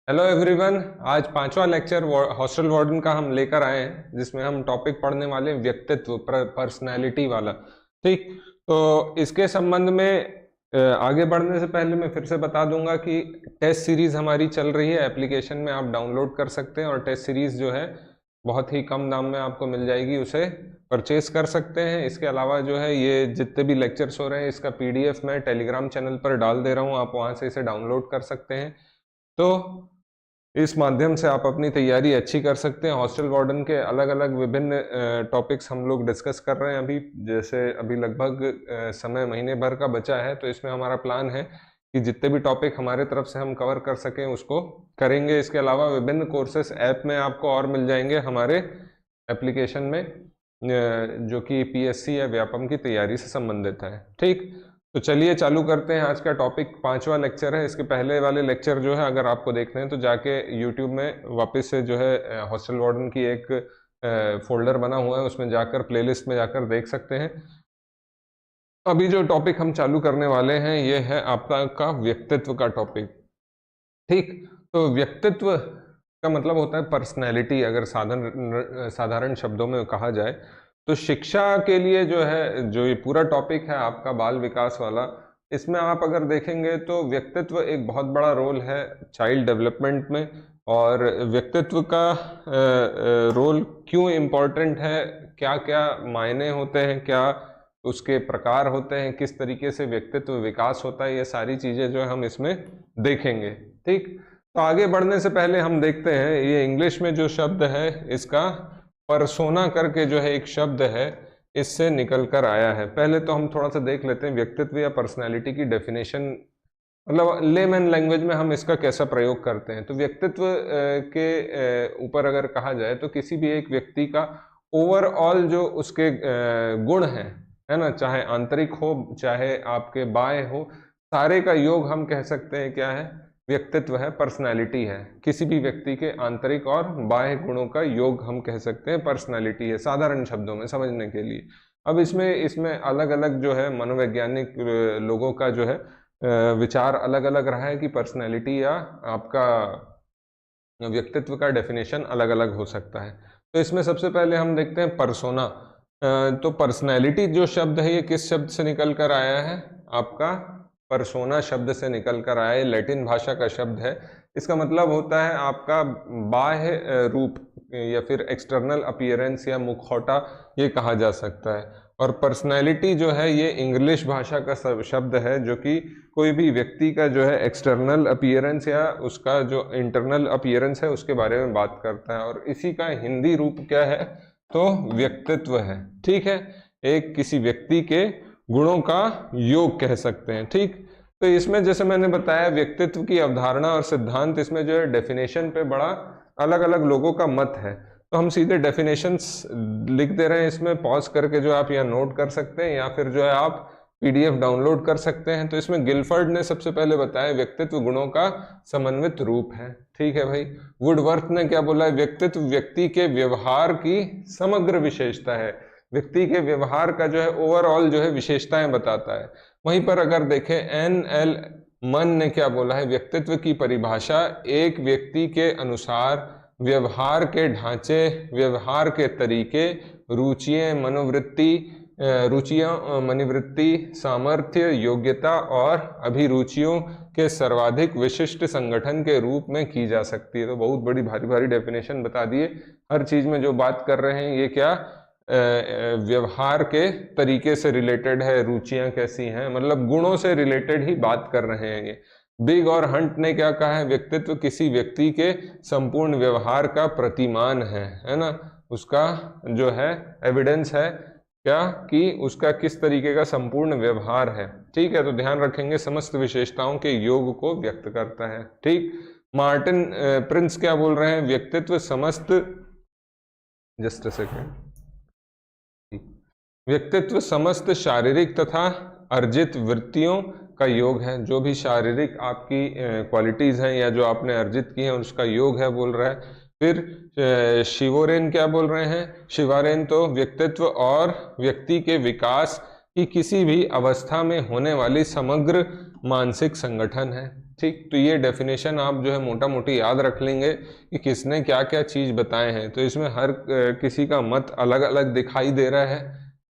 Hello everyone. आज पांचवा lecture hostel warden का हम लेकर आए हैं, जिसमें हम टॉपिक पढ़ने वाले हैं व्यक्तित्व, पर्सनैलिटी वाला। ठीक, तो इसके संबंध में आगे बढ़ने से पहले मैं फिर से बता दूंगा कि टेस्ट सीरीज हमारी चल रही है, एप्लीकेशन में आप डाउनलोड कर सकते हैं और टेस्ट सीरीज जो है बहुत ही कम दाम में आपको मिल जाएगी, उसे परचेज कर सकते हैं। इसके अलावा जो है ये जितने भी लेक्चर्स हो रहे हैं इसका PDF मैं टेलीग्राम चैनल पर डाल दे रहा हूँ, आप वहाँ से इसे डाउनलोड कर सकते हैं। तो इस माध्यम से आप अपनी तैयारी अच्छी कर सकते हैं। हॉस्टल वार्डन के अलग अलग विभिन्न टॉपिक्स हम लोग डिस्कस कर रहे हैं अभी। जैसे अभी लगभग समय महीने भर का बचा है, तो इसमें हमारा प्लान है कि जितने भी टॉपिक हमारे तरफ से हम कवर कर सकें उसको करेंगे। इसके अलावा विभिन्न कोर्सेस ऐप में आपको और मिल जाएंगे हमारे एप्लीकेशन में, जो कि PSC या व्यापम की तैयारी से संबंधित है। ठीक, तो चलिए चालू करते हैं। आज का टॉपिक पांचवा लेक्चर है। इसके पहले वाले लेक्चर जो है अगर आपको देखने हैं तो जाके YouTube में वापस से जो है हॉस्टल वार्डन की एक फोल्डर बना हुआ है, उसमें जाकर प्लेलिस्ट में जाकर देख सकते हैं। अभी जो टॉपिक हम चालू करने वाले हैं ये है आपका व्यक्तित्व का टॉपिक। ठीक, तो व्यक्तित्व का मतलब होता है पर्सनैलिटी, अगर साधारण शब्दों में कहा जाए तो। शिक्षा के लिए जो है, जो ये पूरा टॉपिक है आपका बाल विकास वाला, इसमें आप अगर देखेंगे तो व्यक्तित्व एक बहुत बड़ा रोल है चाइल्ड डेवलपमेंट में। और व्यक्तित्व का रोल क्यों इम्पोर्टेंट है, क्या क्या मायने होते हैं, क्या उसके प्रकार होते हैं, किस तरीके से व्यक्तित्व विकास होता है, ये सारी चीज़ें जो है हम इसमें देखेंगे। ठीक, तो आगे बढ़ने से पहले हम देखते हैं ये इंग्लिश में जो शब्द है इसका पर्सोना करके जो है एक शब्द है, इससे निकल कर आया है। पहले तो हम थोड़ा सा देख लेते हैं व्यक्तित्व या पर्सनैलिटी की डेफिनेशन, मतलब लेमैन लैंग्वेज में हम इसका कैसा प्रयोग करते हैं। तो व्यक्तित्व के ऊपर अगर कहा जाए तो किसी भी एक व्यक्ति का ओवरऑल जो उसके गुण हैं, है ना, चाहे आंतरिक हो चाहे आपके बाह्य हो, सारे का योग हम कह सकते हैं क्या है, व्यक्तित्व है, पर्सनैलिटी है। किसी भी व्यक्ति के आंतरिक और बाह्य गुणों का योग हम कह सकते हैं पर्सनैलिटी है, साधारण शब्दों में समझने के लिए। अब इसमें अलग अलग जो है मनोवैज्ञानिक लोगों का जो है विचार अलग अलग रहा है कि पर्सनैलिटी या आपका व्यक्तित्व का डेफिनेशन अलग अलग हो सकता है। तो इसमें सबसे पहले हम देखते हैं पर्सोना। तो पर्सनैलिटी जो शब्द है ये किस शब्द से निकल कर आया है, आपका पर्सोना शब्द से निकल कर आया है, लैटिन भाषा का शब्द है। इसका मतलब होता है आपका बाह्य रूप या फिर एक्सटर्नल अपीयरेंस या मुखौटा, ये कहा जा सकता है। और पर्सनैलिटी जो है ये इंग्लिश भाषा का शब्द है, जो कि कोई भी व्यक्ति का जो है एक्सटर्नल अपीयरेंस या उसका जो इंटरनल अपीयरेंस है उसके बारे में बात करता है। और इसी का हिंदी रूप क्या है, तो व्यक्तित्व है। ठीक है, एक किसी व्यक्ति के गुणों का योग कह सकते हैं। ठीक, तो इसमें जैसे मैंने बताया व्यक्तित्व की अवधारणा और सिद्धांत, इसमें जो है डेफिनेशन पे बड़ा अलग अलग लोगों का मत है। तो हम सीधे डेफिनेशंस लिख दे रहे हैं, इसमें पॉज करके जो आप यहाँ नोट कर सकते हैं या फिर जो है आप PDF डाउनलोड कर सकते हैं। तो इसमें गिलफर्ड ने सबसे पहले बताया व्यक्तित्व गुणों का समन्वित रूप है। ठीक है भाई। वुडवर्थ ने क्या बोला है, व्यक्तित्व व्यक्ति के व्यवहार की समग्र विशेषता है, व्यक्ति के व्यवहार का जो है ओवरऑल जो है विशेषताएं बताता है। वहीं पर अगर देखें NL मन ने क्या बोला है, व्यक्तित्व की परिभाषा एक व्यक्ति के अनुसार व्यवहार के ढांचे, व्यवहार के तरीके, रुचियां मनोवृत्ति, सामर्थ्य, योग्यता और अभिरुचियों के सर्वाधिक विशिष्ट संगठन के रूप में की जा सकती है। तो बहुत बड़ी भारी भारी डेफिनेशन बता दिए। हर चीज में जो बात कर रहे हैं ये क्या व्यवहार के तरीके से रिलेटेड है, रुचियां कैसी हैं, मतलब गुणों से रिलेटेड ही बात कर रहे हैं ये। बिग और हंट ने क्या कहा है, व्यक्तित्व किसी व्यक्ति के संपूर्ण व्यवहार का प्रतिमान है ना, उसका जो है एविडेंस है क्या कि उसका किस तरीके का संपूर्ण व्यवहार है। ठीक है, तो ध्यान रखेंगे समस्त विशेषताओं के योग को व्यक्त करता है। ठीक, मार्टिन प्रिंस क्या बोल रहे हैं, व्यक्तित्व समस्त, जस्ट अ सेकेंड, व्यक्तित्व समस्त शारीरिक तथा अर्जित वृत्तियों का योग है। जो भी शारीरिक आपकी क्वालिटीज हैं या जो आपने अर्जित की हैं उसका योग है बोल रहा है। फिर शिवोरेन क्या बोल रहे हैं, शिवारेन तो व्यक्तित्व और व्यक्ति के विकास की किसी भी अवस्था में होने वाली समग्र मानसिक संगठन है। ठीक, तो ये डेफिनेशन आप जो है मोटा मोटी याद रख लेंगे कि किसने क्या क्या चीज़ बताए हैं। तो इसमें हर किसी का मत अलग अलग दिखाई दे रहा है,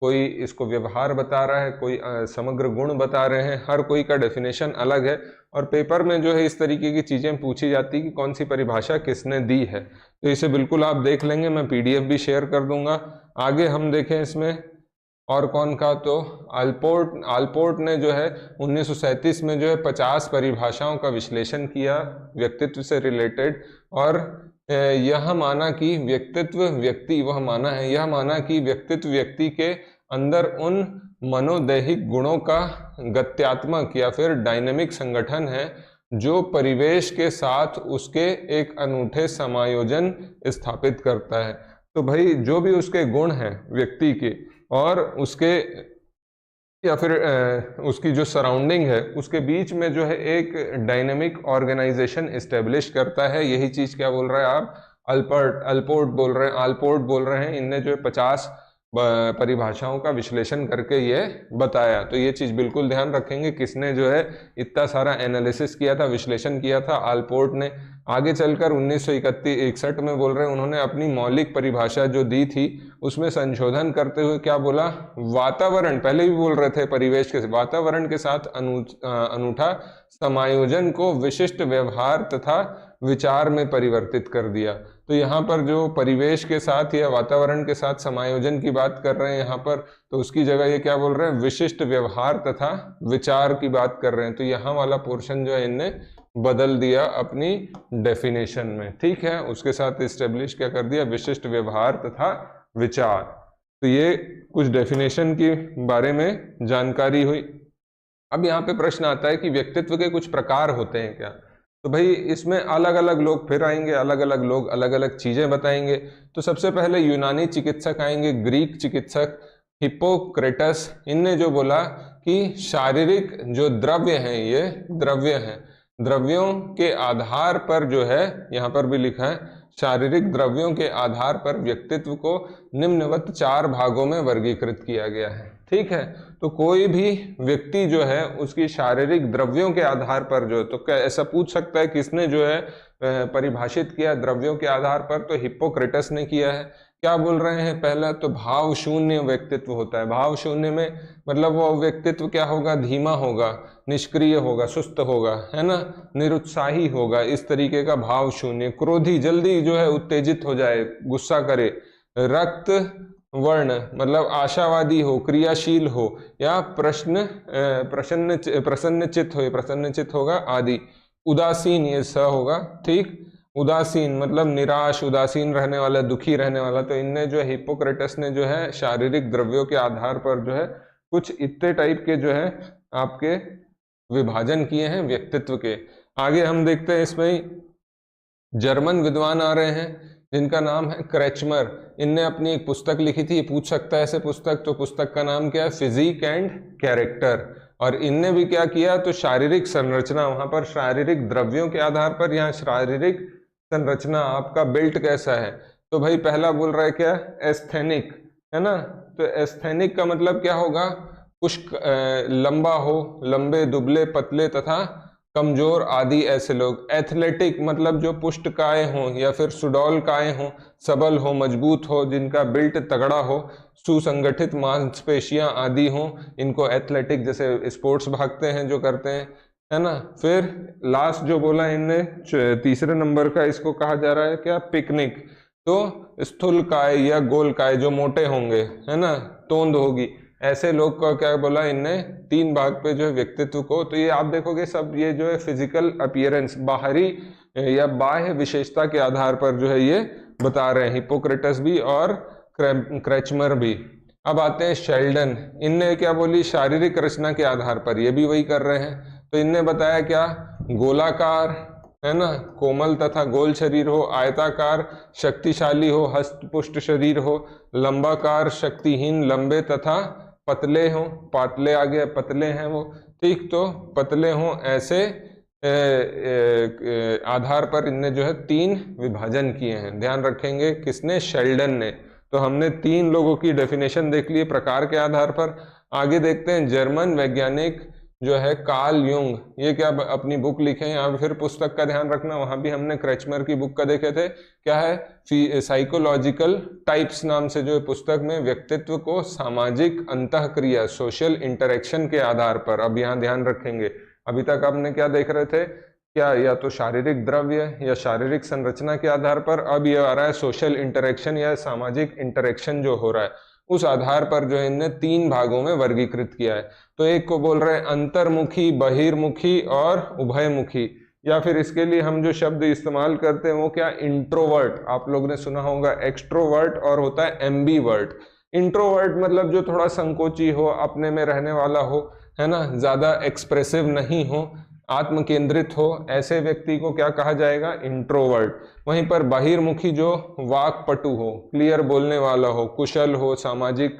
कोई इसको व्यवहार बता रहा है, कोई समग्र गुण बता रहे हैं, हर कोई का डेफिनेशन अलग है। और पेपर में जो है इस तरीके की चीज़ें पूछी जाती कि कौन सी परिभाषा किसने दी है, तो इसे बिल्कुल आप देख लेंगे, मैं PDF भी शेयर कर दूंगा। आगे हम देखें इसमें और कौन का, तो आलपोर्ट ने जो है 1937 में जो है 50 परिभाषाओं का विश्लेषण किया व्यक्तित्व से रिलेटेड, और यह माना कि व्यक्तित्व व्यक्ति के अंदर उन मनोदैहिक गुणों का गत्यात्मक या फिर डायनेमिक संगठन है जो परिवेश के साथ उसके एक अनूठे समायोजन स्थापित करता है। तो भाई जो भी उसके गुण हैं व्यक्ति के और उसके या फिर उसकी जो सराउंडिंग है उसके बीच में जो है एक डायनेमिक ऑर्गेनाइजेशन एस्टेब्लिश करता है, यही चीज क्या बोल रहा है आप, आलपोर्ट बोल रहे हैं। इनने जो है 50 परिभाषाओं का विश्लेषण करके ये बताया। तो ये चीज बिल्कुल ध्यान रखेंगे, किसने जो है इतना सारा एनालिसिस किया था, विश्लेषण किया था, आलपोर्ट ने। आगे चलकर 1961 में बोल रहे हैं उन्होंने अपनी मौलिक परिभाषा जो दी थी उसमें संशोधन करते हुए क्या बोला, वातावरण, पहले भी बोल रहे थे परिवेश के वातावरण के साथ अनूठा समायोजन को विशिष्ट व्यवहार तथा विचार में परिवर्तित कर दिया। तो यहाँ पर जो परिवेश के साथ या वातावरण के साथ समायोजन की बात कर रहे हैं यहाँ पर, तो उसकी जगह ये क्या बोल रहे हैं, विशिष्ट व्यवहार तथा विचार की बात कर रहे हैं। तो यहाँ वाला पोर्शन जो है इनने बदल दिया अपनी डेफिनेशन में, ठीक है, उसके साथ इस्टेब्लिश क्या कर दिया, विशिष्ट व्यवहार तथा विचार। तो ये कुछ डेफिनेशन के बारे में जानकारी हुई। अब यहाँ पे प्रश्न आता है कि व्यक्तित्व के कुछ प्रकार होते हैं क्या, तो भाई इसमें अलग अलग लोग फिर आएंगे, अलग अलग लोग अलग अलग चीजें बताएंगे। तो सबसे पहले यूनानी चिकित्सक आएंगे, ग्रीक चिकित्सक हिप्पोक्रेटस, इनने जो बोला कि शारीरिक जो द्रव्य हैं, ये द्रव्य हैं, द्रव्यों के आधार पर जो है, यहाँ पर भी लिखा है, शारीरिक द्रव्यों के आधार पर व्यक्तित्व को निम्नवत 4 भागों में वर्गीकृत किया गया है, ठीक है। तो कोई भी व्यक्ति जो है उसकी शारीरिक द्रव्यों के आधार पर जो, तो क्या ऐसा पूछ सकता है किसने जो है परिभाषित किया द्रव्यों के आधार पर, तो हिप्पोक्रेटस ने किया है। क्या बोल रहे हैं, पहला तो भाव शून्य व्यक्तित्व होता है। भाव शून्य में मतलब वो व्यक्तित्व क्या होगा, धीमा होगा, निष्क्रिय होगा, सुस्त होगा, है ना, निरुत्साही होगा, इस तरीके का भाव शून्य। क्रोधी, जल्दी जो है उत्तेजित हो जाए, गुस्सा करे। रक्त वर्ण मतलब आशावादी हो, क्रियाशील हो, या प्रसन्नचित होगा आदि। उदासीन, ये स होगा, ठीक। उदासीन मतलब निराश, उदासीन रहने वाला, दुखी रहने वाला। तो इनने जो है हिप्पोक्रेटस ने जो है शारीरिक द्रव्यों के आधार पर जो है कुछ इतने टाइप के जो है आपके विभाजन किए हैं व्यक्तित्व के। आगे हम देखते हैं इसमें जर्मन विद्वान आ रहे हैं जिनका नाम है क्रेचमर। इनने अपनी एक पुस्तक लिखी थी, पूछ सकता है ऐसे पुस्तक, तो पुस्तक का नाम क्या है, फिजिक एंड कैरेक्टर। और इनने भी क्या किया, तो शारीरिक संरचना, वहां पर शारीरिक द्रव्यों के आधार पर यहाँ शारीरिक संरचना, आपका बिल्ट कैसा है। तो भाई पहला बोल रहा है क्या, एस्थेनिक, है ना। तो एस्थेनिक का मतलब क्या होगा, पुष्ट लंबा हो, लंबे, दुबले, पतले तथा कमजोर आदि ऐसे लोग। एथलेटिक मतलब जो पुष्ट काय हो या फिर सुडौल काय हो, सबल हो, मजबूत हो, जिनका बिल्ट तगड़ा हो, सुसंगठित मांसपेशियां आदि हो, इनको एथलेटिक, जैसे स्पोर्ट्स भागते हैं जो करते हैं, है ना। फिर लास्ट जो बोला इनने तीसरे नंबर का, इसको कहा जा रहा है क्या, पिकनिक। तो स्थूल काय या गोल काय, जो मोटे होंगे, है ना, तोंद होगी, ऐसे लोग का क्या बोला इनने, 3 भाग पे जो है व्यक्तित्व को। तो ये आप देखोगे सब ये जो है फिजिकल अपीयरेंस, बाहरी या बाह्य विशेषता के आधार पर जो है ये बता रहे हैं, हिप्पोक्रेटस भी और क्रेचमर भी। अब आते हैं शेल्डन, इनने क्या बोली, शारीरिक रचना के आधार पर, ये भी वही कर रहे हैं। तो इनने बताया क्या, गोलाकार, है ना, कोमल तथा गोल शरीर हो, आयताकार शक्तिशाली हो, हस्तपुष्ट शरीर हो, लंबाकार शक्तिहीन, लंबे तथा पतले हो, पातले आ गए, पतले हैं वो, ठीक। तो पतले हो, ऐसे आधार पर इनने जो है 3 विभाजन किए हैं। ध्यान रखेंगे किसने, शेल्डन ने। तो हमने 3 लोगों की डेफिनेशन देख ली प्रकार के आधार पर। आगे देखते हैं जर्मन वैज्ञानिक जो है कार्ल युंग, ये क्या अपनी बुक लिखे हैं, यहाँ फिर पुस्तक का ध्यान रखना, वहां भी हमने क्रेचमर की बुक का देखे थे, क्या है साइकोलॉजिकल टाइप्स नाम से जो है पुस्तक में व्यक्तित्व को सामाजिक अंतःक्रिया सोशल इंटरेक्शन के आधार पर, अब यहाँ ध्यान रखेंगे, अभी तक आपने क्या देख रहे थे, क्या या तो शारीरिक द्रव्य या शारीरिक संरचना के आधार पर, अब ये आ रहा है सोशल इंटरेक्शन या सामाजिक इंटरेक्शन जो हो रहा है, उस आधार पर जो है इनने 3 भागों में वर्गीकृत किया है। तो एक को बोल रहे हैं अंतर्मुखी, बहिर्मुखी और उभयमुखी, या फिर इसके लिए हम जो शब्द इस्तेमाल करते हैं वो क्या, इंट्रोवर्ट, आप लोगों ने सुना होगा एक्सट्रोवर्ट, और होता है एम्बीवर्ट। इंट्रोवर्ट मतलब जो थोड़ा संकोची हो, अपने में रहने वाला हो, है ना, ज्यादा एक्सप्रेसिव नहीं हो, आत्म केंद्रित हो, ऐसे व्यक्ति को क्या कहा जाएगा, इंट्रोवर्ट। वहीं पर बहिर्मुखी जो वाक्पटु हो, क्लियर बोलने वाला हो, कुशल हो, सामाजिक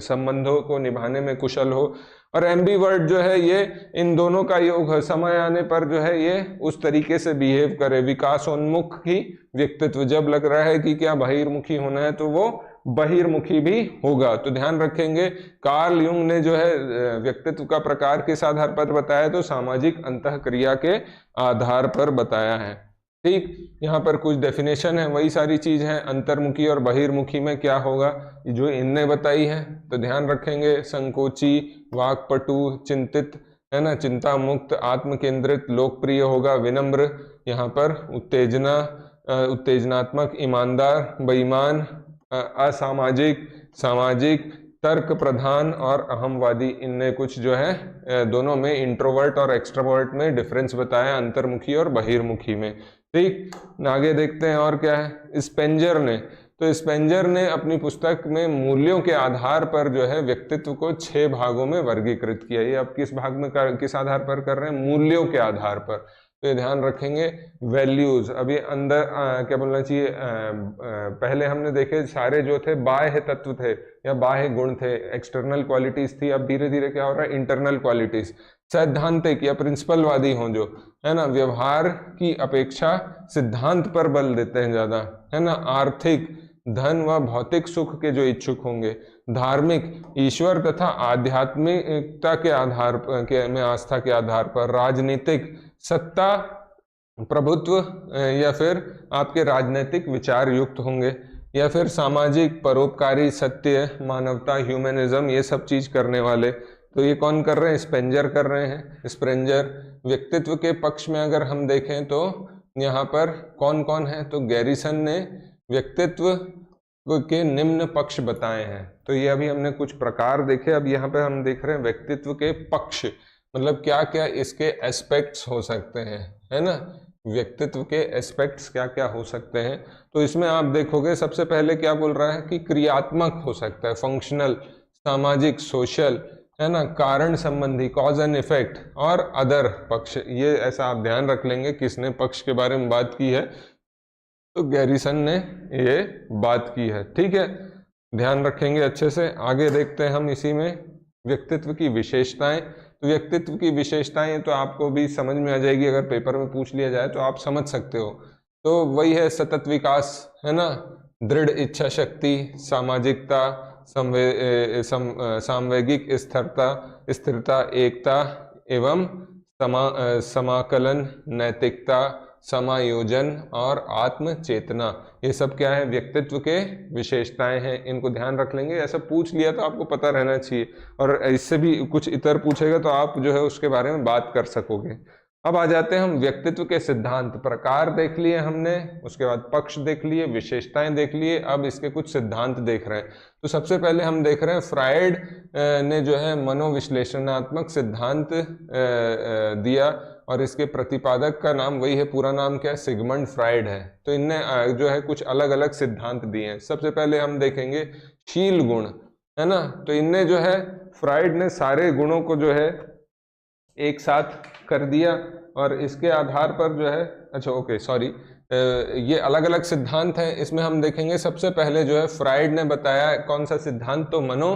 संबंधों को निभाने में कुशल हो, और एम्बीवर्ट जो है ये इन दोनों का योग, समय आने पर जो है ये उस तरीके से बिहेव करे, विकासोन्मुख ही व्यक्तित्व, जब लग रहा है कि क्या बहिर्मुखी होना है तो वो बहिर्मुखी भी होगा। तो ध्यान रखेंगे, कार्ल युंग ने जो है व्यक्तित्व का प्रकार किस आधार पर बताया, तो सामाजिक अंतःक्रिया के आधार पर बताया है। ठीक, यहाँ पर कुछ डेफिनेशन है, वही सारी चीज है, अंतर्मुखी और बहिर्मुखी में क्या होगा जो इनने बताई है। तो ध्यान रखेंगे, संकोची, वाक्पटु, चिंतित, है ना, चिंता मुक्त, आत्म केंद्रित, लोकप्रिय होगा, विनम्र, यहाँ पर उत्तेजनात्मक, ईमानदार, बेईमान, असामाजिक, सामाजिक, तर्क प्रधान और अहमवादी। इनने कुछ जो है दोनों में, इंट्रोवर्ट और एक्सट्रोवर्ट में डिफरेंस बताया, अंतर्मुखी और बहिर्मुखी में। ठीक, आगे देखते हैं और क्या है स्पेंजर ने। तो स्पेंजर ने अपनी पुस्तक में मूल्यों के आधार पर जो है व्यक्तित्व को 6 भागों में वर्गीकृत किया। ये अब किस भाग में किस आधार पर कर रहे हैं, मूल्यों के आधार पर। तो ये ध्यान रखेंगे, वैल्यूज, अभी अंदर क्या बोलना चाहिए, पहले हमने देखे सारे जो थे बाह्य तत्व थे या बाह्य गुण थे, एक्सटर्नल क्वालिटीज थी, अब धीरे धीरे क्या हो रहा है, इंटरनल क्वालिटीज। सैद्धांतिक या प्रिंसिपलवादी हों जो, है ना, व्यवहार की अपेक्षा सिद्धांत पर बल देते हैं ज्यादा, है ना, आर्थिक, धन व भौतिक सुख के जो इच्छुक होंगे, धार्मिक, ईश्वर तथा आध्यात्मिकता के आधार के में आस्था के आधार पर, राजनीतिक, सत्ता, प्रभुत्व या फिर आपके राजनीतिक विचार युक्त होंगे, या फिर सामाजिक, परोपकारी, सत्य, मानवता, ह्यूमनिज्म, ये सब चीज करने वाले। तो ये कौन कर रहे हैं, स्पेंजर कर रहे हैं। स्पेंजर व्यक्तित्व के पक्ष में अगर हम देखें तो यहाँ पर कौन कौन है, तो गैरिसन ने व्यक्तित्व के निम्न पक्ष बताए हैं। तो ये अभी हमने कुछ प्रकार देखे, अब यहाँ पे हम देख रहे हैं व्यक्तित्व के पक्ष, मतलब क्या क्या इसके एस्पेक्ट्स हो सकते हैं, है ना, व्यक्तित्व के एस्पेक्ट्स क्या क्या हो सकते हैं। तो इसमें आप देखोगे सबसे पहले क्या बोल रहा है कि क्रियात्मक हो सकता है, फंक्शनल, सामाजिक, सोशल, है ना, कारण संबंधी, कॉज एंड इफेक्ट, और अदर पक्ष। ये ऐसा आप ध्यान रख लेंगे किसने पक्ष के बारे में बात की है, तो गैरिसन ने ये बात की है। ठीक है, ध्यान रखेंगे अच्छे से। आगे देखते हैं हम इसी में व्यक्तित्व की विशेषताएं। तो व्यक्तित्व की विशेषताएं तो आपको भी समझ में आ जाएगी, अगर पेपर में पूछ लिया जाए तो आप समझ सकते हो। तो वही है सतत विकास, है ना, दृढ़ इच्छा शक्ति, सामाजिकता, सामवेगिक स्थिरता, एकता एवं समाकलन, नैतिकता, समायोजन और आत्म चेतना, ये सब क्या है, व्यक्तित्व के विशेषताएं हैं। इनको ध्यान रख लेंगे, ऐसा पूछ लिया तो आपको पता रहना चाहिए, और इससे भी कुछ इतर पूछेगा तो आप जो है उसके बारे में बात कर सकोगे। अब आ जाते हैं हम व्यक्तित्व के सिद्धांत। प्रकार देख लिए हमने, उसके बाद पक्ष देख लिए, विशेषताएं देख लिए, अब इसके कुछ सिद्धांत देख रहे हैं। तो सबसे पहले हम देख रहे हैं फ्रायड ने जो है मनोविश्लेषणात्मक सिद्धांत दिया, और इसके प्रतिपादक का नाम वही है, पूरा नाम क्या है, सिगमंड फ्रायड है। तो इनने जो है कुछ अलग अलग सिद्धांत दिए हैं। सबसे पहले हम देखेंगे शील गुण, है ना। तो इनने जो है, फ्रायड ने सारे गुणों को जो है एक साथ कर दिया, और इसके आधार पर जो है, अच्छा ओके सॉरी, ये अलग अलग सिद्धांत हैं। इसमें हम देखेंगे सबसे पहले जो है फ्रायड ने बताया कौन सा सिद्धांत, तो मनो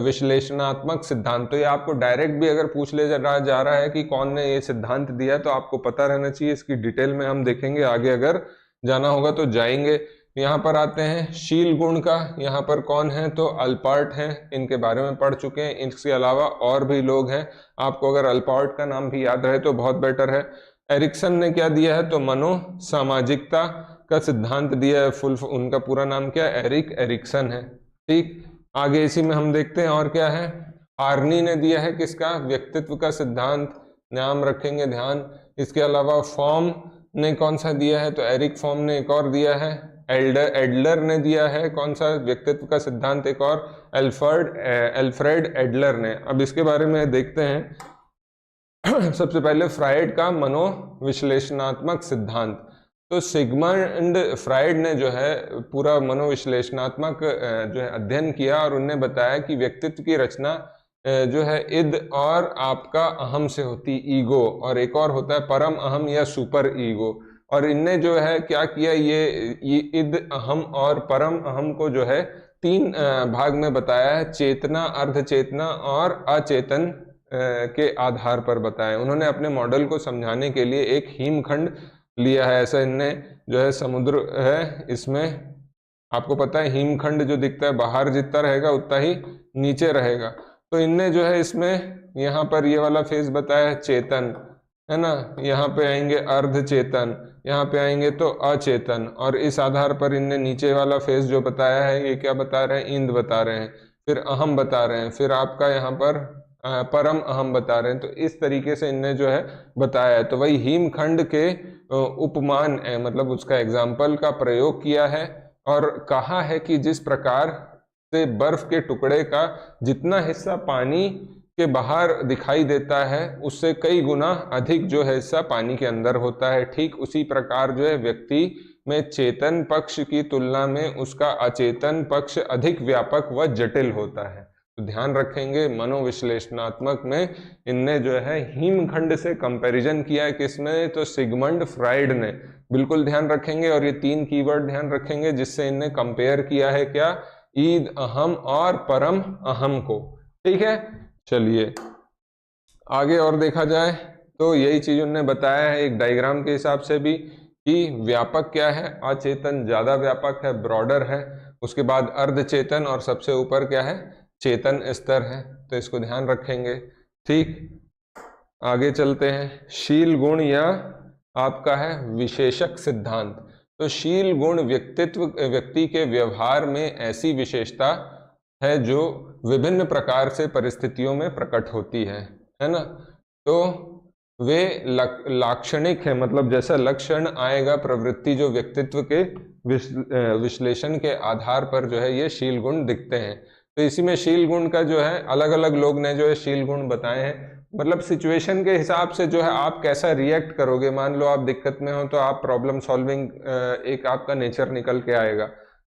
विश्लेषणात्मक सिद्धांत। तो ये आपको डायरेक्ट भी अगर पूछ ले जा रहा है कि कौन ने ये सिद्धांत दिया, तो आपको पता रहना चाहिए। इसकी डिटेल में हम देखेंगे, आगे अगर जाना होगा तो जाएंगे। यहाँ पर आते हैं शील गुण का, यहाँ पर कौन है तो अल्पार्ट हैं, इनके बारे में पढ़ चुके हैं। इसके अलावा और भी लोग हैं, आपको अगर अल्पार्ट का नाम भी याद रहे तो बहुत बेटर है। एरिक्सन ने क्या दिया है तो मनोसामाजिकता का सिद्धांत दिया है, फुल उनका पूरा नाम क्या है, एरिक्सन है। ठीक, आगे इसी में हम देखते हैं और क्या है। हार्नी ने दिया है किसका, व्यक्तित्व का सिद्धांत, नाम रखेंगे ध्यान। इसके अलावा फॉर्म ने कौन सा दिया है तो एरिक फॉर्म ने एक और दिया है। एडलर ने दिया है कौन सा व्यक्तित्व का सिद्धांत, एक और एल्फ्रेड एडलर ने। अब इसके बारे में देखते हैं। सबसे पहले फ्राइड का मनोविश्लेषणात्मक सिद्धांत। तो सिगमंड फ्राइड ने जो है पूरा मनोविश्लेषणात्मक जो है अध्ययन किया और उन्होंने बताया कि व्यक्तित्व की रचना जो है इद और आपका अहम से होती, ईगो, और एक और होता है परम अहम या सुपर ईगो। और इनने जो है क्या किया, ये इद, अहम और परम अहम को जो है 3 भाग में बताया है, चेतना, अर्ध चेतना और अचेतन के आधार पर बताया। उन्होंने अपने मॉडल को समझाने के लिए एक हिमखंड लिया है, ऐसा इनने जो है समुद्र है, इसमें आपको पता है हिमखंड जो दिखता है बाहर जितना रहेगा उतना ही नीचे रहेगा। तो इनने जो है इसमें यहाँ पर ये वाला फेज बताया है चेतन, है ना, यहाँ पे आएंगे अर्ध चेतन, यहाँ पे आएंगे तो अचेतन, और इस आधार पर इनने नीचे वाला फेज जो बताया है ये क्या बता रहे हैं, इंद बता रहे हैं, फिर अहम बता रहे हैं, फिर आपका यहाँ पर परम अहम बता रहे हैं। तो इस तरीके से इनने जो है बताया है। तो वही हिमखंड के उपमान मतलब उसका एग्जाम्पल का प्रयोग किया है और कहा है कि जिस प्रकार से बर्फ के टुकड़े का जितना हिस्सा पानी के बाहर दिखाई देता है उससे कई गुना अधिक जो है हिस्सा पानी के अंदर होता है, ठीक उसी प्रकार जो है व्यक्ति में चेतन पक्ष की तुलना में उसका अचेतन पक्ष अधिक व्यापक व जटिल होता है। तो ध्यान रखेंगे मनोविश्लेषणात्मक में इनने जो है हिमखंड से कंपैरिजन किया है, किसमें तो सिगमंड फ्राइड ने, बिल्कुल ध्यान रखेंगे। और ये 3 कीवर्ड ध्यान रखेंगे जिससे इनने कंपेयर किया है क्या, ईद, अहम और परम अहम को। ठीक है, चलिए आगे और देखा जाए तो यही चीज उन्होंने बताया है एक डायग्राम के हिसाब से भी कि व्यापक क्या है, अचेतन ज्यादा व्यापक है, ब्रॉडर है, उसके बाद अर्धचेतन और सबसे ऊपर क्या है, चेतन स्तर है। तो इसको ध्यान रखेंगे। ठीक, आगे चलते हैं। शील गुण या आपका है विशेषक सिद्धांत। तो शील गुण व्यक्ति के व्यवहार में ऐसी विशेषता है जो विभिन्न प्रकार से परिस्थितियों में प्रकट होती है ना। तो वे लाक्षणिक है, मतलब जैसा लक्षण आएगा प्रवृत्ति जो व्यक्तित्व के विश्लेषण के आधार पर जो है ये शील गुण दिखते हैं। तो इसी में शील गुण का जो है अलग अलग लोग ने जो है शील गुण बताए हैं, मतलब सिचुएशन के हिसाब से जो है आप कैसा रिएक्ट करोगे। मान लो आप दिक्कत में हो तो आप प्रॉब्लम सॉल्विंग एक आपका नेचर निकल के आएगा,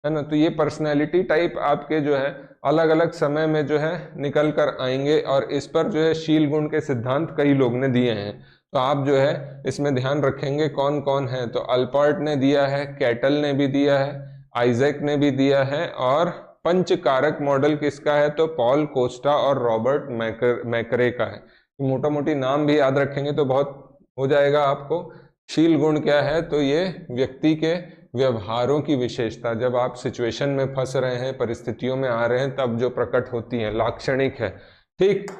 है ना। तो ये पर्सनैलिटी टाइप आपके जो है अलग अलग समय में जो है निकल कर आएंगे और इस पर जो है शील गुण के सिद्धांत कई लोग ने दिए हैं। तो आप जो है इसमें ध्यान रखेंगे कौन कौन है। तो अल्पर्ट ने दिया है, कैटल ने भी दिया है, आइजैक ने भी दिया है, और पंच कारक मॉडल किसका है तो पॉल कोस्टा और रॉबर्ट मैकरे का है। मोटा मोटी नाम भी याद रखेंगे तो बहुत हो जाएगा आपको। शील गुण क्या है तो ये व्यक्ति के व्यवहारों की विशेषता, जब आप सिचुएशन में फंस रहे हैं, परिस्थितियों में आ रहे हैं, तब जो प्रकट होती है, लाक्षणिक है। ठीक।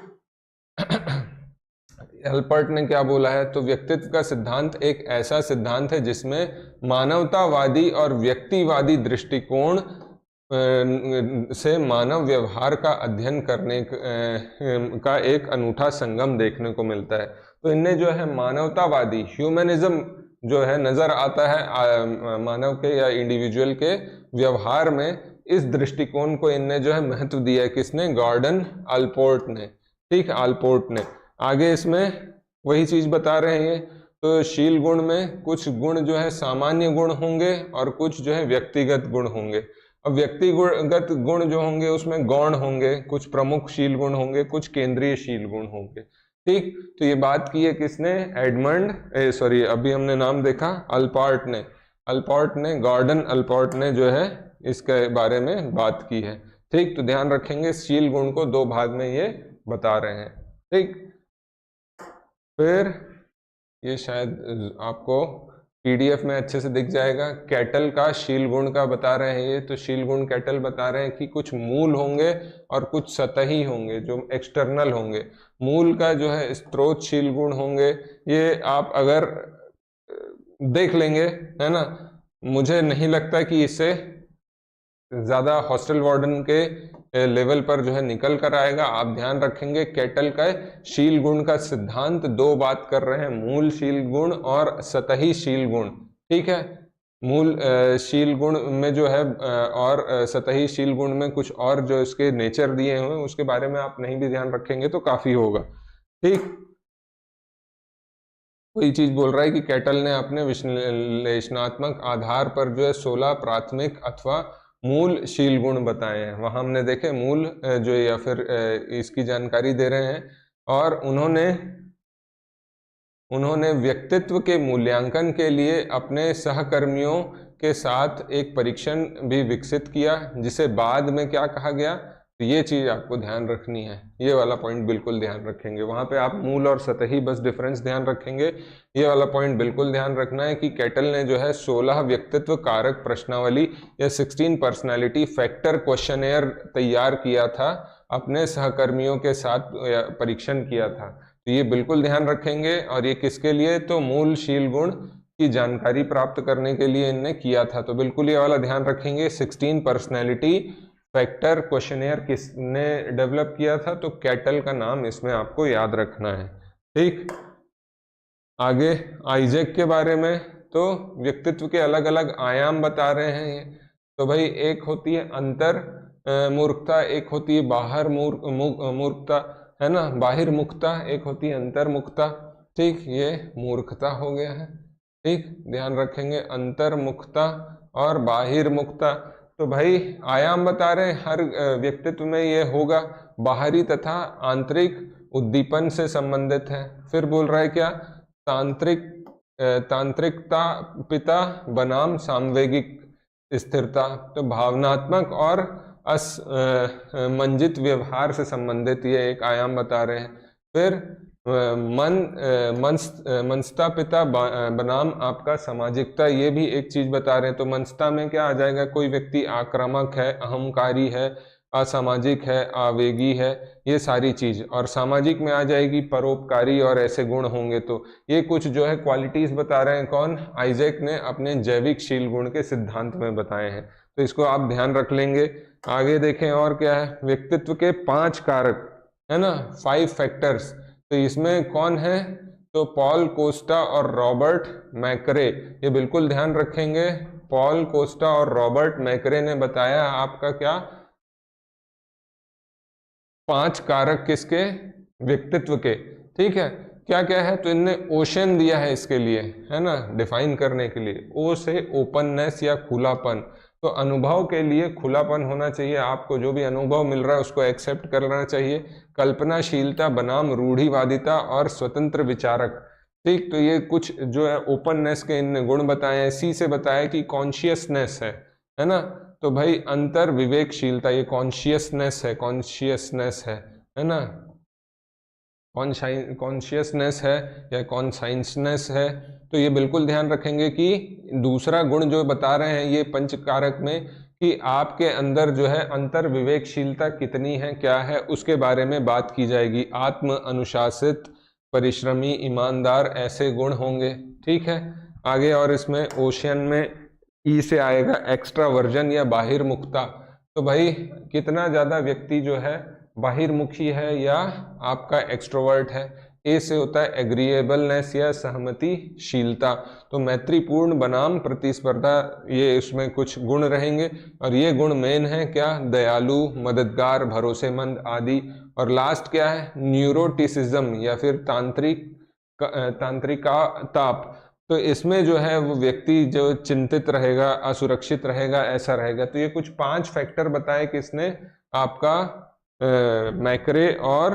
एल्पर्ट ने क्या बोला है तो व्यक्तित्व का सिद्धांत एक ऐसा सिद्धांत है जिसमें मानवतावादी और व्यक्तिवादी दृष्टिकोण से मानव व्यवहार का अध्ययन करने का एक अनूठा संगम देखने को मिलता है। तो इनने जो है मानवतावादी, ह्यूमनिज्म जो है नजर आता है मानव के या इंडिविजुअल के व्यवहार में, इस दृष्टिकोण को इनने जो है महत्व दिया है। किसने, गॉर्डन अल्पोर्ट ने। ठीक, अल्पोर्ट ने। आगे इसमें वही चीज बता रहे हैं। तो शील गुण में कुछ गुण जो है सामान्य गुण होंगे और कुछ जो है व्यक्तिगत गुण होंगे। अब व्यक्तिगत गुण जो होंगे उसमें गौण होंगे, कुछ प्रमुख शील गुण होंगे, कुछ केंद्रीय शील गुण होंगे। ठीक, तो ये बात की है किसने, अभी हमने नाम देखा अल्पोर्ट ने, गॉर्डन अल्पोर्ट ने जो है इसके बारे में बात की है। ठीक, तो ध्यान रखेंगे शील गुण को 2 भाग में ये बता रहे हैं। ठीक, फिर ये शायद आपको पीडीएफ में अच्छे से दिख जाएगा। कैटल का शील गुण का बता रहे हैं ये, तो शील गुण कैटल बता रहे हैं कि कुछ मूल होंगे और कुछ सतही होंगे जो एक्सटर्नल होंगे। मूल का जो है स्त्रोत शील गुण होंगे, ये आप अगर देख लेंगे, है ना। मुझे नहीं लगता कि इससे ज्यादा हॉस्टल वार्डन के लेवल पर जो है निकल कर आएगा। आप ध्यान रखेंगे कैटल का शील गुण का सिद्धांत दो बात कर रहे हैं, मूल शील गुण और सतही शील गुण। ठीक है, मूल शील गुण में जो है और सतही शील गुण में कुछ और जो इसके नेचर दिए हुए हैं उसके बारे में आप नहीं भी ध्यान रखेंगे तो काफी होगा। ठीक, कोई चीज बोल रहा है कि कैटल ने अपने विश्लेषणात्मक आधार पर जो है 16 प्राथमिक अथवा मूल शील गुण बताए हैं। वहां हमने देखे मूल जो या फिर इसकी जानकारी दे रहे हैं, और उन्होंने व्यक्तित्व के मूल्यांकन के लिए अपने सहकर्मियों के साथ एक परीक्षण भी विकसित किया, जिसे बाद में क्या कहा गया। तो ये चीज आपको ध्यान रखनी है, ये वाला पॉइंट बिल्कुल ध्यान रखेंगे। वहां पे आप मूल और सतही बस डिफरेंस ध्यान रखेंगे, ये वाला पॉइंट बिल्कुल ध्यान रखना है कि कैटल ने जो है 16 व्यक्तित्व कारक प्रश्नावली या 16 पर्सनालिटी फैक्टर क्वेश्चनेयर तैयार किया था, अपने सहकर्मियों के साथ परीक्षण किया था। तो ये बिल्कुल ध्यान रखेंगे। और ये किसके लिए, तो मूल शील गुण की जानकारी प्राप्त करने के लिए इनने किया था। तो बिल्कुल ये वाला ध्यान रखेंगे। 16 पर्सनैलिटी फैक्टर क्वेश्चनेयर किसने डेवलप किया था, तो कैटल का नाम इसमें आपको याद रखना है। ठीक, आगे आइजैक के बारे में, तो व्यक्तित्व के अलग अलग आयाम बता रहे हैं ये। तो भाई एक होती है अंतर मूर्खता, एक होती है बाहर मूर्खता, है ना, बाहिर मुक्ता, एक होती है अंतर्मुक्ता। ठीक, ये मूर्खता हो गया है। ठीक, ध्यान रखेंगे अंतर्मुक्ता और बाहिर मुक्ता। तो भाई आयाम बता रहे हैं हर व्यक्तित्व में ये होगा, बाहरी तथा आंतरिक उद्दीपन से संबंधित है। फिर बोल रहा है क्या, तांत्रिकता पिता बनाम सामवेगिक स्थिरता, तो भावनात्मक और असमंजित व्यवहार से संबंधित ये एक आयाम बता रहे हैं। फिर मनस्ता पिता बनाम आपका सामाजिकता, ये भी एक चीज बता रहे हैं। तो मनस्ता में क्या आ जाएगा, कोई व्यक्ति आक्रामक है, अहंकारी है, असामाजिक है, आवेगी है, ये सारी चीज। और सामाजिक में आ जाएगी परोपकारी और ऐसे गुण होंगे। तो ये कुछ जो है क्वालिटीज बता रहे हैं कौन, आइजैक ने अपने जैविक शील गुण के सिद्धांत में बताए हैं। तो इसको आप ध्यान रख लेंगे। आगे देखें और क्या है, व्यक्तित्व के 5 कारक, है ना, 5 फैक्टर्स। तो इसमें कौन है, तो पॉल कोस्टा और रॉबर्ट मैकरे, ये बिल्कुल ध्यान रखेंगे। पॉल कोस्टा और रॉबर्ट मैकरे ने बताया आपका क्या, 5 कारक किसके, व्यक्तित्व के। ठीक है, क्या क्या है, तो इनने ओशन दिया है इसके लिए, है ना, डिफाइन करने के लिए। ओ से ओपननेस या खुलापन, तो अनुभव के लिए खुलापन होना चाहिए, आपको जो भी अनुभव मिल रहा है उसको एक्सेप्ट करना चाहिए। कल्पनाशीलता बनाम रूढ़िवादिता और स्वतंत्र विचारक। ठीक, तो ये कुछ जो है ओपननेस के इन गुण बताए हैं। सी से बताया कि कॉन्शियसनेस है ना, तो भाई अंतर विवेकशीलता, ये कॉन्शियसनेस है ना, कॉन्शियसनेस है या कॉन्साइंसनेस है। तो ये बिल्कुल ध्यान रखेंगे कि दूसरा गुण जो बता रहे हैं ये पंचकारक में, कि आपके अंदर जो है अंतर विवेकशीलता कितनी है, क्या है, उसके बारे में बात की जाएगी। आत्म अनुशासित, परिश्रमी, ईमानदार, ऐसे गुण होंगे। ठीक है, आगे और इसमें ओशियन में ई से आएगा एक्स्ट्रावर्जन या बाहिर मुक्ता। तो भाई कितना ज्यादा व्यक्ति जो है बाहिर्मुखी है या आपका एक्सट्रोवर्ट है। ए से होता है एग्रीएबलनेस या सहमतिशीलता, तो मैत्रीपूर्ण बनाम प्रतिस्पर्धा, ये इसमें कुछ गुण रहेंगे। और ये गुण मेन है क्या, दयालु, मददगार, भरोसेमंद आदि। और लास्ट क्या है, न्यूरोटिसिज्म या फिर तांत्रिकाताप, तो इसमें जो है वो व्यक्ति जो चिंतित रहेगा, असुरक्षित रहेगा, ऐसा रहेगा। तो ये कुछ 5 फैक्टर बताए किसने, आपका मैकरे और,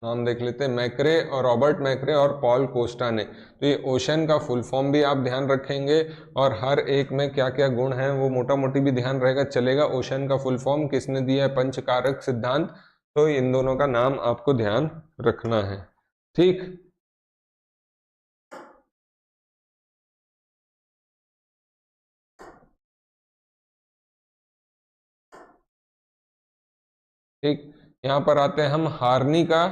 नाम देख लेते हैं, मैकरे और रॉबर्ट मैकरे और पॉल कोस्टा ने। तो ये ओशन का फुल फॉर्म भी आप ध्यान रखेंगे, और हर एक में क्या क्या गुण हैं वो मोटा मोटी भी ध्यान रहेगा, चलेगा। ओशन का फुल फॉर्म किसने दिया है, पंचकारक सिद्धांत। तो इन दोनों का नाम आपको ध्यान रखना है। ठीक, ठीक, यहाँ पर आते हैं हम हार्नी का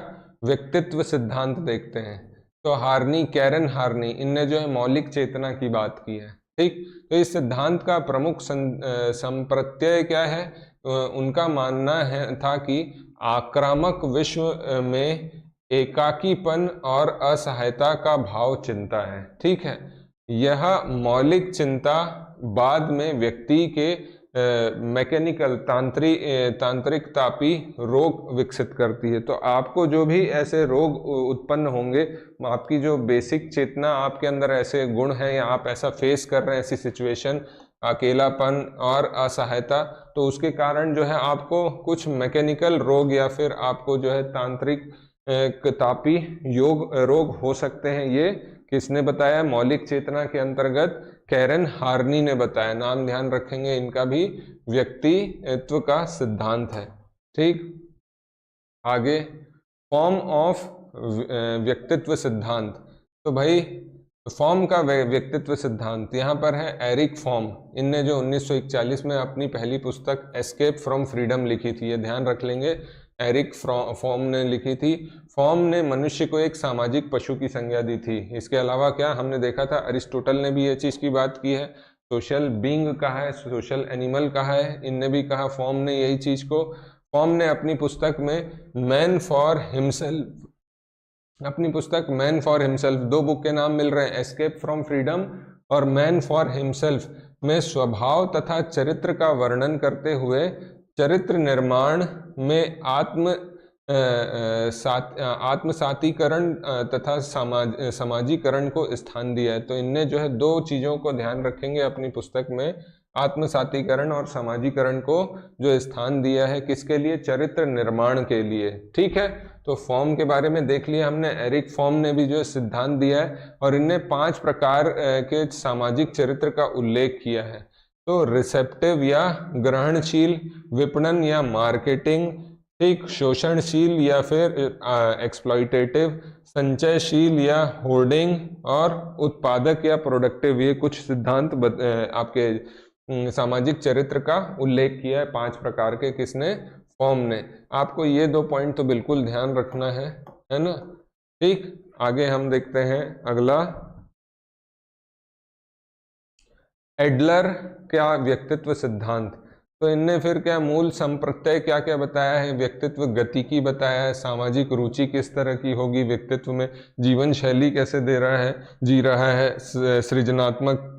व्यक्तित्व सिद्धांत देखते हैं। तो हार्नी, कैरन हार्नी, इनने जो है मौलिक चेतना की बात की है। ठीक, तो इस सिद्धांत का प्रमुख संप्रत्यय क्या है? उनका मानना है था कि आक्रामक विश्व में एकाकीपन और असहायता का भाव चिंता है। ठीक है, यह मौलिक चिंता बाद में व्यक्ति के मैकेनिकल तांत्रिकतापी रोग विकसित करती है। तो आपको जो भी ऐसे रोग उत्पन्न होंगे, आपकी जो बेसिक चेतना आपके अंदर ऐसे गुण हैं या आप ऐसा फेस कर रहे हैं ऐसी सिचुएशन, अकेलापन और असहायता, तो उसके कारण जो है आपको कुछ मैकेनिकल रोग या फिर आपको जो है तांत्रिक तापी रोग हो सकते हैं। ये किसने बताया? मौलिक चेतना के अंतर्गत कैरन हार्नी ने बताया। नाम ध्यान रखेंगे, इनका भी व्यक्तित्व का सिद्धांत है। ठीक, आगे फॉर्म ऑफ व्यक्तित्व सिद्धांत। तो भाई फॉर्म का व्यक्तित्व सिद्धांत यहाँ पर है एरिक फॉर्म। इनने जो 1941 में अपनी पहली पुस्तक एस्केप फ्रॉम फ्रीडम लिखी थी, ये ध्यान रख लेंगे, एरिक फॉर्म ने लिखी थी। फॉर्म ने मनुष्य को एक सामाजिक पशु की संज्ञा दी थी। इसके अलावा क्या हमने देखा था, अरिस्टोटल ने भी ये चीज़ की बात की है, सोशल बीइंग कहा है, सोशल एनिमल कहा है, इनने भी कहा फॉर्म ने यही चीज़ को। फॉर्म ने अपनी पुस्तक में मैन फॉर हिमसेल्फ, अपनी पुस्तक मैन फॉर हिमसेल्फ, दो बुक के नाम मिल रहे हैं, एस्केप फ्रॉम फ्रीडम और मैन फॉर हिमसेल्फ, में स्वभाव तथा चरित्र का वर्णन करते हुए चरित्र निर्माण में आत्मसातीकरण तथा समाजीकरण को स्थान दिया है। तो इनने जो है दो चीज़ों को ध्यान रखेंगे अपनी पुस्तक में, आत्मसातीकरण और समाजीकरण को जो स्थान दिया है, किसके लिए? चरित्र निर्माण के लिए। ठीक है, तो फॉर्म के बारे में देख लिया हमने। एरिक फॉर्म ने भी जो सिद्धांत दिया है और इनने 5 प्रकार के सामाजिक चरित्र का उल्लेख किया है। तो रिसेप्टिव या ग्रहणशील, विपणन या मार्केटिंग, ठीक, शोषणशील या फिर एक्सप्लॉइटेटिव, संचयशील या होर्डिंग, और उत्पादक या प्रोडक्टिव। ये कुछ सिद्धांत आपके सामाजिक चरित्र का उल्लेख किया है 5 प्रकार के, किसने? फॉर्म ने। आपको ये 2 पॉइंट तो बिल्कुल ध्यान रखना है ना। ठीक, आगे हम देखते हैं अगला, एडलर का व्यक्तित्व सिद्धांत। तो इनने फिर क्या मूल संप्रत्यय क्या क्या बताया है? व्यक्तित्व गतिकी बताया है, सामाजिक रुचि किस तरह की होगी व्यक्तित्व में, जीवन शैली कैसे जी रहा है, सृजनात्मक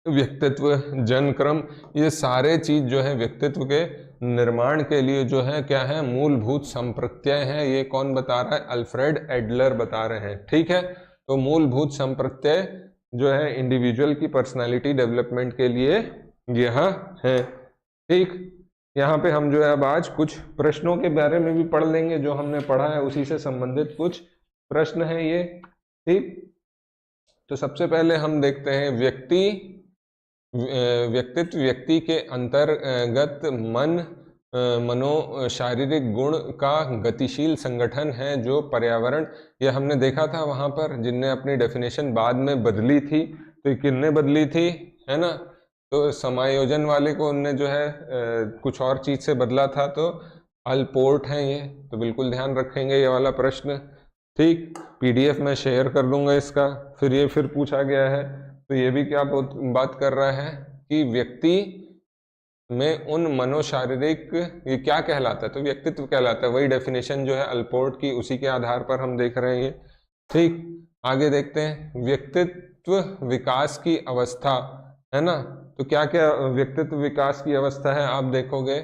व्यक्तित्व, जनक्रम, ये सारे चीज जो है व्यक्तित्व के निर्माण के लिए जो है क्या है? मूलभूत संप्रत्यय है। ये कौन बता रहा है? अल्फ्रेड एडलर बता रहे हैं। ठीक है, तो मूलभूत संप्रत्यय जो है इंडिविजुअल की पर्सनालिटी डेवलपमेंट के लिए यह है। ठीक, यहाँ पे हम जो है अब आज कुछ प्रश्नों के बारे में भी पढ़ लेंगे, जो हमने पढ़ा है उसी से संबंधित कुछ प्रश्न है ये। ठीक, तो सबसे पहले हम देखते हैं व्यक्तित्व व्यक्ति के अंतर्गत मनो शारीरिक गुण का गतिशील संगठन है जो पर्यावरण, यह हमने देखा था वहां पर, जिनने अपनी डेफिनेशन बाद में बदली थी। तो किसने बदली थी, है ना? तो समायोजन वाले को उनने जो है कुछ और चीज से बदला था, तो अल्पोर्ट है ये, तो बिल्कुल ध्यान रखेंगे ये वाला प्रश्न। ठीक, पीडीएफ में शेयर कर दूंगा इसका। फिर ये फिर पूछा गया है, तो ये भी क्या बात कर रहा है कि व्यक्ति में उन मनोशारीरिक, ये क्या कहलाता है? तो व्यक्तित्व कहलाता है। वही डेफिनेशन जो है अल्पोर्ट की, उसी के आधार पर हम देख रहे हैं ये। ठीक, आगे देखते हैं व्यक्तित्व विकास की अवस्था, है ना? तो क्या क्या व्यक्तित्व विकास की अवस्था है आप देखोगे,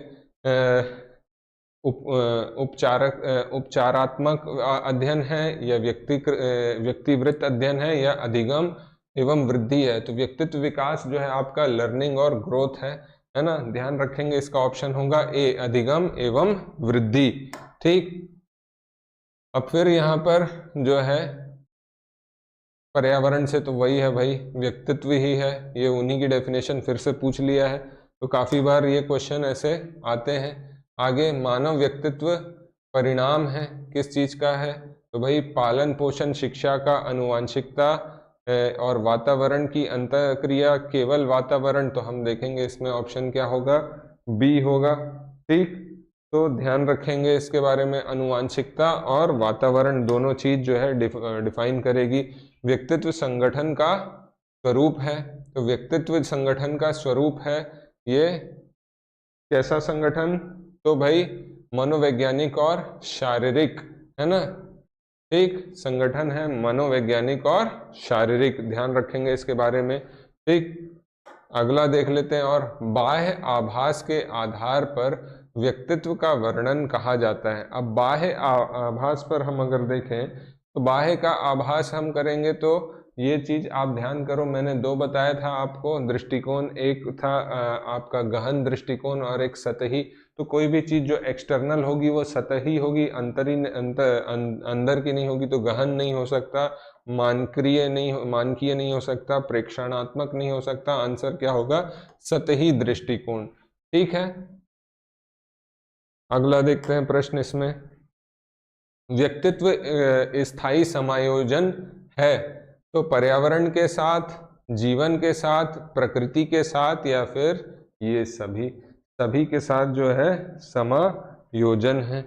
उपचारात्मक अध्ययन है या व्यक्तिवृत्त अध्ययन है या अधिगम एवं वृद्धि है। तो व्यक्तित्व विकास जो है आपका लर्निंग और ग्रोथ है ना? ध्यान रखेंगे, इसका ऑप्शन होगा ए, अधिगम एवं वृद्धि। ठीक, अब फिर यहाँ पर जो है पर्यावरण से, तो वही है भाई, व्यक्तित्व ही है, ये उन्हीं की डेफिनेशन फिर से पूछ लिया है। तो काफी बार ये क्वेश्चन ऐसे आते हैं। आगे मानव व्यक्तित्व परिणाम है, किस चीज का है? तो भाई पालन पोषण, शिक्षा का, आनुवंशिकता और वातावरण की अंतःक्रिया, केवल वातावरण। तो हम देखेंगे इसमें ऑप्शन क्या होगा, बी होगा। ठीक, तो ध्यान रखेंगे इसके बारे में। अनुवांशिकता और वातावरण दोनों चीज जो है डिफाइन करेगी। व्यक्तित्व संगठन का स्वरूप है, तो व्यक्तित्व संगठन का स्वरूप है ये कैसा संगठन? तो भाई मनोवैज्ञानिक और शारीरिक, है ना। ठीक, संगठन है मनोवैज्ञानिक और शारीरिक, ध्यान रखेंगे इसके बारे में। ठीक, अगला देख लेते हैं। और बाह्य आभास के आधार पर व्यक्तित्व का वर्णन कहा जाता है। अब बाह्य आभास पर हम अगर देखें तो बाह्य का आभास हम करेंगे तो ये चीज आप ध्यान करो, मैंने दो बताया था आपको दृष्टिकोण, एक था आपका गहन दृष्टिकोण और एक सतही। तो कोई भी चीज जो एक्सटर्नल होगी वो सतही होगी, अंदर की नहीं होगी, तो गहन नहीं हो सकता, मानकीय नहीं हो सकता, प्रेक्षणात्मक नहीं हो सकता। आंसर क्या होगा? सतही दृष्टिकोण। ठीक है, अगला देखते हैं प्रश्न इसमें। व्यक्तित्व स्थायी समायोजन है, तो पर्यावरण के साथ, जीवन के साथ, प्रकृति के साथ, या फिर ये सभी के साथ जो है समायोजन है।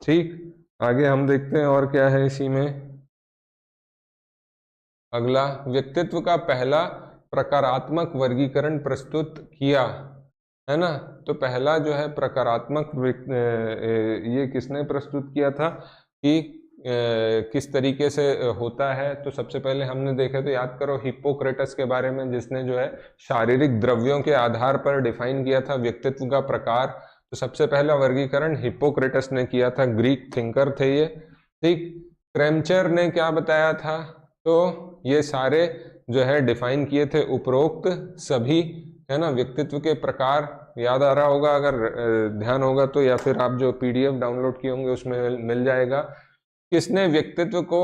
ठीक, आगे हम देखते हैं और क्या है इसी में। अगला, व्यक्तित्व का पहला प्रकारात्मक वर्गीकरण प्रस्तुत किया, है ना। तो पहला जो है प्रकारात्मक ये किसने प्रस्तुत किया था कि किस तरीके से होता है? तो सबसे पहले हमने देखा, तो याद करो हिप्पोक्रेटस के बारे में, जिसने जो है शारीरिक द्रव्यों के आधार पर डिफाइन किया था व्यक्तित्व का प्रकार। तो सबसे पहला वर्गीकरण हिप्पोक्रेटस ने किया था, ग्रीक थिंकर थे ये। ठीक, क्रैमचर ने क्या बताया था? तो ये सारे जो है डिफाइन किए थे उपरोक्त सभी, है ना, व्यक्तित्व के प्रकार। याद आ रहा होगा अगर ध्यान होगा तो, या फिर आप जो PDF डाउनलोड किए होंगे उसमें मिल जाएगा। किसने व्यक्तित्व को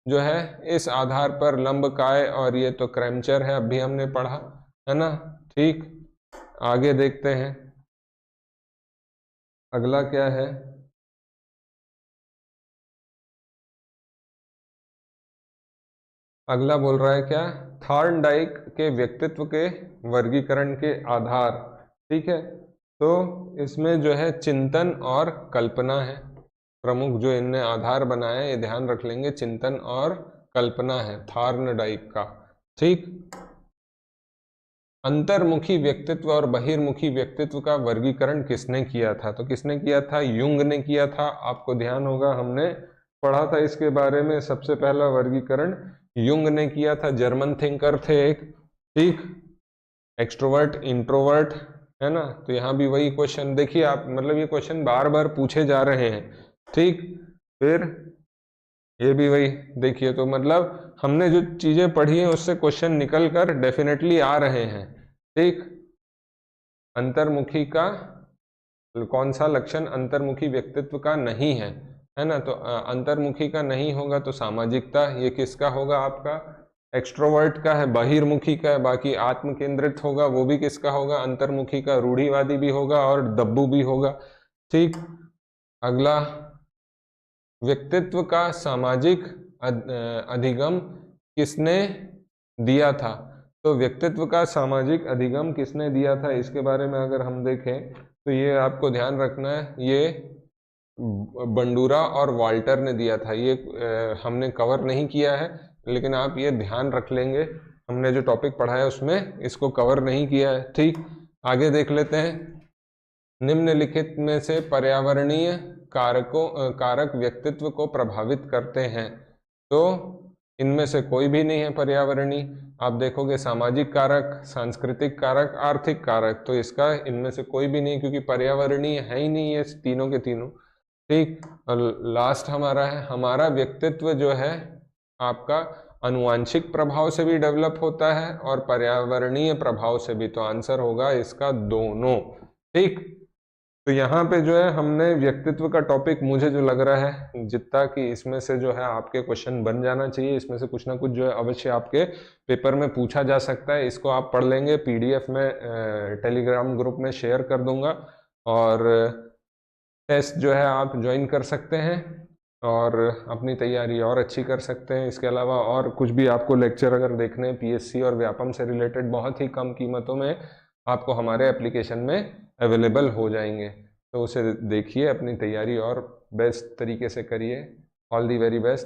जो है इस आधार पर लंबकाय, और ये तो क्रैमचर है, अभी हमने पढ़ा, है ना। ठीक, आगे देखते हैं अगला क्या है। अगला बोल रहा है क्या? थॉर्नडाइक के व्यक्तित्व के वर्गीकरण के आधार। ठीक है, तो इसमें जो है चिंतन और कल्पना है प्रमुख, जो इनने आधार बनाया है, ये ध्यान रख लेंगे, चिंतन और कल्पना है थॉर्नडाइक का। ठीक, अंतर्मुखी व्यक्तित्व और बहिर्मुखी व्यक्तित्व का वर्गीकरण किसने किया था? तो किसने किया था? युंग ने किया था। आपको ध्यान होगा हमने पढ़ा था इसके बारे में, सबसे पहला वर्गीकरण युंग ने किया था, जर्मन थिंकर थे एक। ठीक, एक्सट्रोवर्ट, इंट्रोवर्ट, है ना। तो यहाँ भी वही क्वेश्चन देखिए आप, मतलब ये क्वेश्चन बार बार पूछे जा रहे हैं। ठीक, फिर ये भी वही देखिए, तो मतलब हमने जो चीजें पढ़ी हैं उससे क्वेश्चन निकल कर डेफिनेटली आ रहे हैं। ठीक, अंतर्मुखी का कौन सा लक्षण अंतर्मुखी व्यक्तित्व का नहीं है ना। तो अंतर्मुखी का नहीं होगा तो सामाजिकता, ये किसका होगा? आपका एक्सट्रोवर्ट का है, बहिर्मुखी का है। बाकी आत्म केंद्रित होगा, वो भी किसका होगा? अंतर्मुखी का। रूढ़िवादी भी होगा और दब्बू भी होगा। ठीक, अगला, व्यक्तित्व का सामाजिक अधिगम किसने दिया था? तो व्यक्तित्व का सामाजिक अधिगम किसने दिया था, इसके बारे में अगर हम देखें तो ये आपको ध्यान रखना है, ये बंडूरा और वाल्टर ने दिया था। ये हमने कवर नहीं किया है, लेकिन आप ये ध्यान रख लेंगे, हमने जो टॉपिक पढ़ा है उसमें इसको कवर नहीं किया है। ठीक, आगे देख लेते हैं। निम्नलिखित में से पर्यावरणीय कारक व्यक्तित्व को प्रभावित करते हैं। तो इनमें से कोई भी नहीं है पर्यावरणीय। आप देखोगे सामाजिक कारक, सांस्कृतिक कारक, आर्थिक कारक, तो इसका इनमें से कोई भी नहीं, क्योंकि पर्यावरणीय है ही नहीं ये तीनों के तीनों। ठीक, और लास्ट हमारा है, हमारा व्यक्तित्व जो है आपका अनुवांशिक प्रभाव से भी डेवलप होता है और पर्यावरणीय प्रभाव से भी। तो आंसर होगा इसका दोनों। ठीक, तो यहाँ पे जो है हमने व्यक्तित्व का टॉपिक, मुझे जो लग रहा है जितना कि इसमें से जो है आपके क्वेश्चन बन जाना चाहिए, इसमें से कुछ ना कुछ जो है अवश्य आपके पेपर में पूछा जा सकता है। इसको आप पढ़ लेंगे, PDF में टेलीग्राम ग्रुप में शेयर कर दूंगा, और टेस्ट जो है आप ज्वाइन कर सकते हैं और अपनी तैयारी और अच्छी कर सकते हैं। इसके अलावा और कुछ भी आपको लेक्चर अगर देखने हैं PSC और व्यापम से रिलेटेड, बहुत ही कम कीमतों में आपको हमारे एप्लीकेशन में अवेलेबल हो जाएंगे। तो उसे देखिए, अपनी तैयारी और बेस्ट तरीके से करिए। All the very best.